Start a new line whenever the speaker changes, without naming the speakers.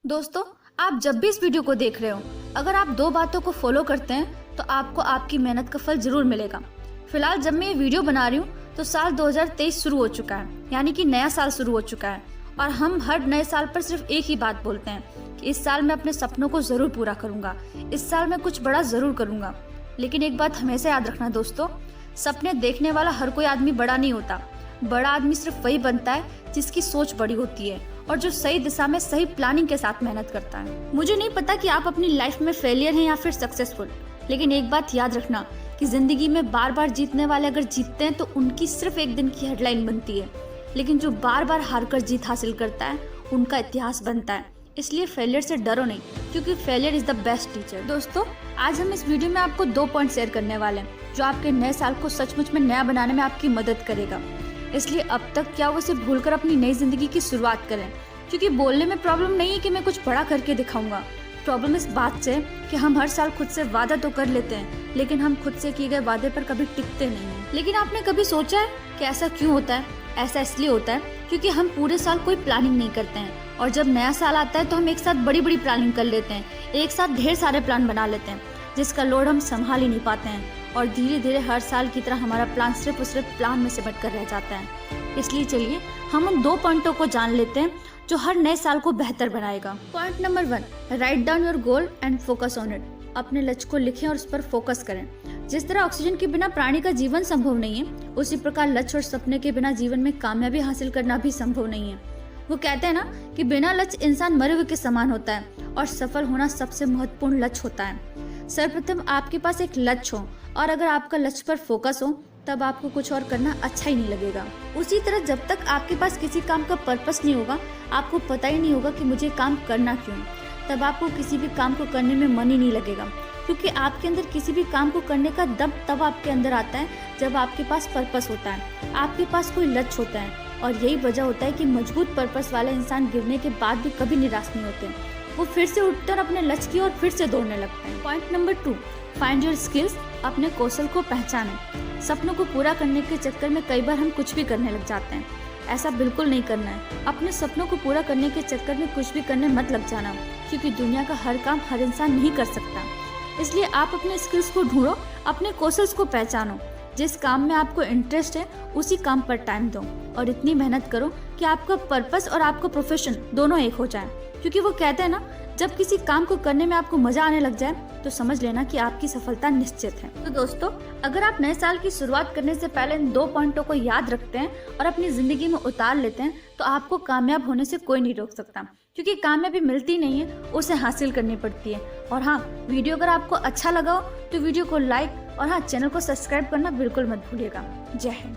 दोस्तों, आप जब भी इस वीडियो को देख रहे हो, अगर आप दो बातों को फॉलो करते हैं तो आपको आपकी मेहनत का फल जरूर मिलेगा। फिलहाल जब मैं ये वीडियो बना रही हूँ तो साल 2023 शुरू हो चुका है, यानी कि नया साल शुरू हो चुका है। और हम हर नए साल पर सिर्फ एक ही बात बोलते हैं कि इस साल मैं अपने सपनों को जरूर पूरा करूंगा, इस साल मैं कुछ बड़ा जरूर करूंगा। लेकिन एक बात हमेशा याद रखना दोस्तों, सपने देखने वाला हर कोई आदमी बड़ा नहीं होता। बड़ा आदमी सिर्फ वही बनता है जिसकी सोच बड़ी होती है और जो सही दिशा में सही प्लानिंग के साथ मेहनत करता है। मुझे नहीं पता कि आप अपनी लाइफ में फेलियर हैं या फिर सक्सेसफुल, लेकिन एक बात याद रखना कि जिंदगी में बार बार जीतने वाले अगर जीतते हैं तो उनकी सिर्फ एक दिन की हेडलाइन बनती है, लेकिन जो बार बार हार कर जीत हासिल करता है उनका इतिहास बनता है। इसलिए फेलियर से डरो नहीं, क्योंकि failure is the best teacher. दोस्तों, आज हम इस वीडियो में आपको 2 पॉइंट शेयर करने वाले हैं जो आपके नए साल को सचमुच में नया बनाने में आपकी मदद करेगा। इसलिए अब तक क्या वो उसे भूलकर अपनी नई जिंदगी की शुरुआत करें, क्योंकि बोलने में प्रॉब्लम नहीं है कि मैं कुछ बड़ा करके दिखाऊंगा। प्रॉब्लम इस बात से कि हम हर साल खुद से वादा तो कर लेते हैं, लेकिन हम खुद से किए गए वादे पर कभी टिकते नहीं हैं। लेकिन आपने कभी सोचा है कि ऐसा क्यों होता है? ऐसा इसलिए होता है क्योंकि हम पूरे साल कोई प्लानिंग नहीं करते हैं, और जब नया साल आता है तो हम एक साथ बड़ी बड़ी प्लानिंग कर लेते हैं, एक साथ ढेर सारे प्लान बना लेते हैं, जिसका लोड हम संभाल ही नहीं पाते हैं, और धीरे धीरे हर साल की तरह हमारा प्लान सिर्फ और सिर्फ प्लान में सिमट कर रह जाता है। इसलिए चलिए हम उन 2 पॉइंटों को जान लेते हैं जो हर नए साल को बेहतर बनाएगा। Point number 1, write down your goal and focus on it. अपने लक्ष्य को लिखें और उस पर फोकस करें। जिस तरह ऑक्सीजन के बिना प्राणी का जीवन संभव नहीं है, उसी प्रकार लक्ष्य और सपने के बिना जीवन में कामयाबी हासिल करना भी संभव नहीं है। वो कहते हैं ना कि बिना लक्ष्य इंसान मरे हुए के समान होता है, और सफल होना सबसे महत्वपूर्ण लक्ष्य होता है। सर्वप्रथम आपके पास एक लक्ष्य हो, और अगर आपका लक्ष्य पर फोकस हो तब आपको कुछ और करना अच्छा ही नहीं लगेगा। उसी तरह जब तक आपके पास किसी काम का पर्पस नहीं होगा, आपको पता ही नहीं होगा कि मुझे काम करना क्यों, तब आपको किसी भी काम को करने में मन ही नहीं लगेगा। क्योंकि आपके अंदर किसी भी काम को करने का दम तब आपके अंदर आता है जब आपके पास पर्पस होता है, आपके पास कोई लक्ष्य होता है। और यही वजह होता है कि मजबूत पर्पस वाले इंसान गिरने के बाद भी कभी निराश नहीं होते। वो फिर से उठते और अपने लक्ष्य की ओर फिर से दौड़ने लगते हैं। Point number 2, find your skills. अपने कौशल को पहचानें। सपनों को पूरा करने के चक्कर में कई बार हम कुछ भी करने लग जाते हैं। ऐसा बिल्कुल नहीं करना है। अपने सपनों को पूरा करने के चक्कर में कुछ भी करने मत लग जाना, क्योंकि दुनिया का हर काम हर इंसान नहीं कर सकता। इसलिए आप अपने स्किल्स को ढूंढो, अपने कौशल को पहचानो। जिस काम में आपको इंटरेस्ट है उसी काम पर टाइम दो, और इतनी मेहनत करो कि आपका पर्पस और आपका प्रोफेशन दोनों एक हो जाए। क्योंकि वो कहते हैं ना, जब किसी काम को करने में आपको मजा आने लग जाए तो समझ लेना कि आपकी सफलता निश्चित है। तो दोस्तों, अगर आप नए साल की शुरुआत करने से पहले इन 2 पॉइंटों को याद रखते हैं और अपनी जिंदगी में उतार लेते हैं तो आपको कामयाब होने से कोई नहीं रोक सकता। क्योंकि कामयाबी मिलती नहीं है, उसे हासिल करनी पड़ती है। और हाँ, वीडियो अगर आपको अच्छा लगा हो तो वीडियो को लाइक और हाँ, चैनल को सब्सक्राइब करना बिल्कुल मत भूलिएगा। जय हिंद।